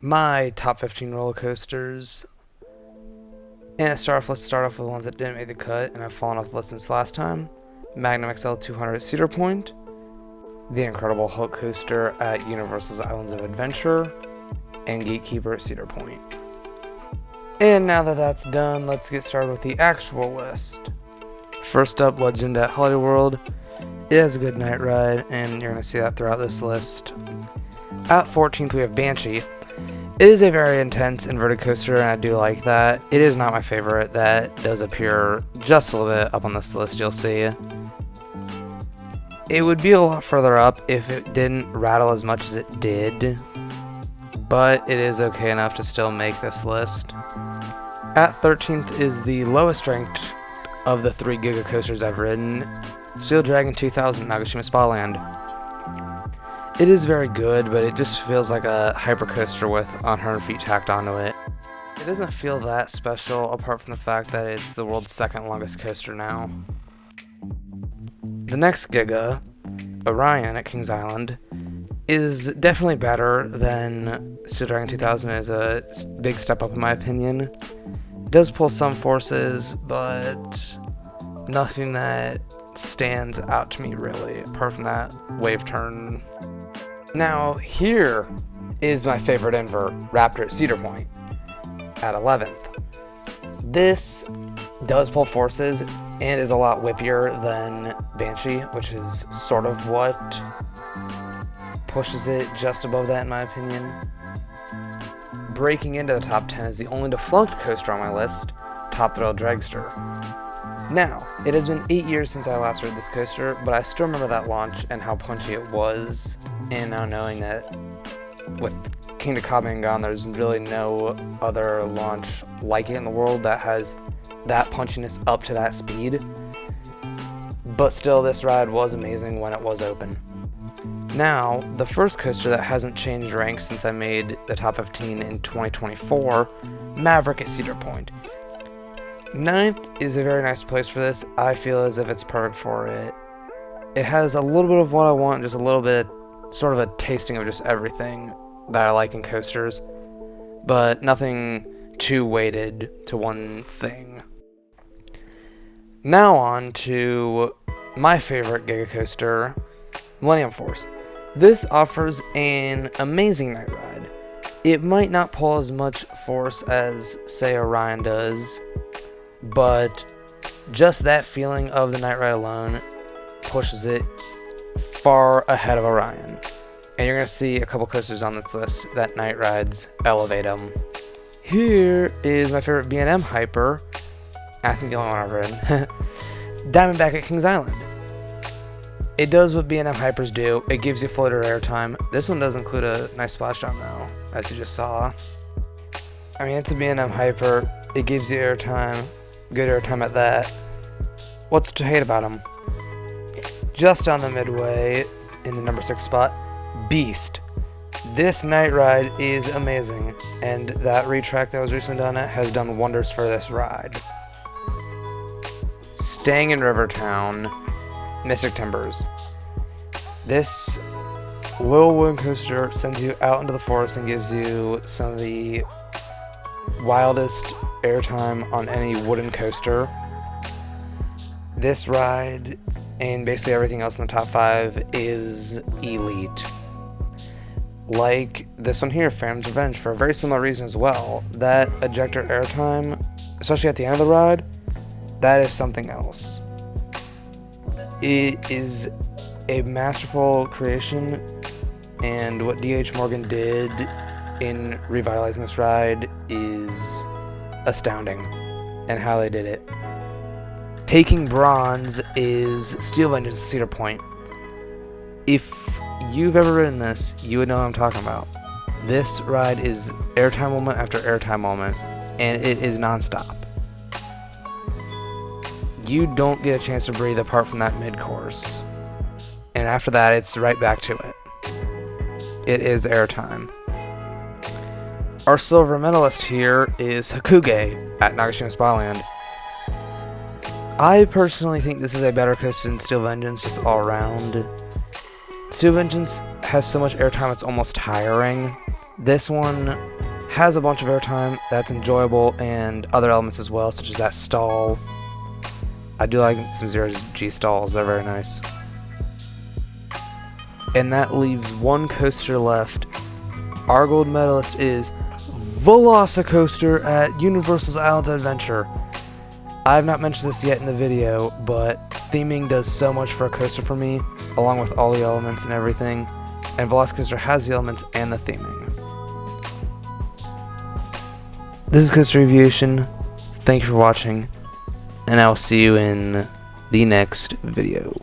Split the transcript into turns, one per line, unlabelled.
my top 15 roller coasters. And let's start off with the ones that didn't make the cut and have fallen off the list since last time. Magnum XL 200 at Cedar Point, the Incredible Hulk coaster at Universal's Islands of Adventure, and Gatekeeper at Cedar Point. And now that that's done, let's get started with the actual list. First up, Legend at Hollywood World. It has a good night ride, and you're going to see that throughout this list. At 14th, we have Banshee. It is a very intense inverted coaster, and I do like that. It is not my favorite. That does appear just a little bit up on this list, you'll see. It would be a lot further up if it didn't rattle as much as it did, but it is okay enough to still make this list. At 13th is the lowest ranked of the 3 Giga coasters I've ridden, Steel Dragon 2000 Nagashima Spa Land. It is very good, but it just feels like a hypercoaster with 100 feet tacked onto it. It doesn't feel that special, apart from the fact that it's the world's second longest coaster now. The next Giga, Orion at Kings Island, is definitely better than Steel Dragon 2000. Is a big step up in my opinion. It does pull some forces, but nothing that stands out to me really, apart from that wave turn. Now, here is my favorite invert, Raptor at Cedar Point, at 11th. This does pull forces and is a lot whippier than Banshee, which is sort of what pushes it just above that in my opinion. Breaking into the top 10 is the only defunct coaster on my list, Top Thrill Dragster. Now, it has been 8 years since I last rode this coaster, but I still remember that launch and how punchy it was, and now knowing that with King to Ka being gone, there's really no other launch like it in the world that has that punchiness up to that speed. But still, this ride was amazing when it was open. Now, the first coaster that hasn't changed ranks since I made the top 15 in 2024, Maverick at Cedar Point. 9th is a very nice place for this. I feel as if it's perfect for it. It has a little bit of what I want, just a little bit, sort of a tasting of just everything that I like in coasters, but nothing too weighted to one thing. Now on to my favorite Giga coaster, Millennium Force. This offers an amazing night ride. It might not pull as much force as, say, Orion does, but just that feeling of the night ride alone pushes it far ahead of Orion. And you're going to see a couple coasters on this list that night rides elevate them. Here is my favorite B&M hyper. I think the only one I've ridden. Diamondback at Kings Island. It does what B&M hypers do. It gives you floater airtime. This one does include a nice splashdown though, as you just saw. I mean, it's a B&M hyper. It gives you airtime. Good airtime at that. What's to hate about them? Just on the midway, in the number 6 spot, Beast. This night ride is amazing, and that retrack that was recently done has done wonders for this ride. Staying in Rivertown, Mystic Timbers. This little wooden coaster sends you out into the forest and gives you some of the wildest airtime on any wooden coaster. This ride and basically everything else in the top 5 is elite. Like this one here, Phantom's Revenge, for a very similar reason as well. That ejector airtime, especially at the end of the ride, that is something else. It is a masterful creation, and what D.H. Morgan did in revitalizing this ride is astounding, and how they did it. Taking bronze is Steel Vengeance at Cedar Point. If you've ever ridden this, you would know what I'm talking about. This ride is airtime moment after airtime moment, and it is non-stop. You don't get a chance to breathe apart from that mid-course, and after that it's right back to it. It is airtime. Our silver medalist here is Hakuge at Nagashima Spa Land. I personally think this is a better coaster than Steel Vengeance, just all around. Steel Vengeance has so much airtime it's almost tiring, This one has a bunch of airtime that's enjoyable, and other elements as well, such as that stall. I do like some 0G stalls, they're very nice. And that leaves one coaster left. Our gold medalist is Velocicoaster at Universal's Islands Adventure. I have not mentioned this yet in the video, but theming does so much for a coaster for me, along with all the elements and everything. And Velocicoaster has the elements and the theming. This is Coaster Aviation. Thank you for watching, and I will see you in the next video.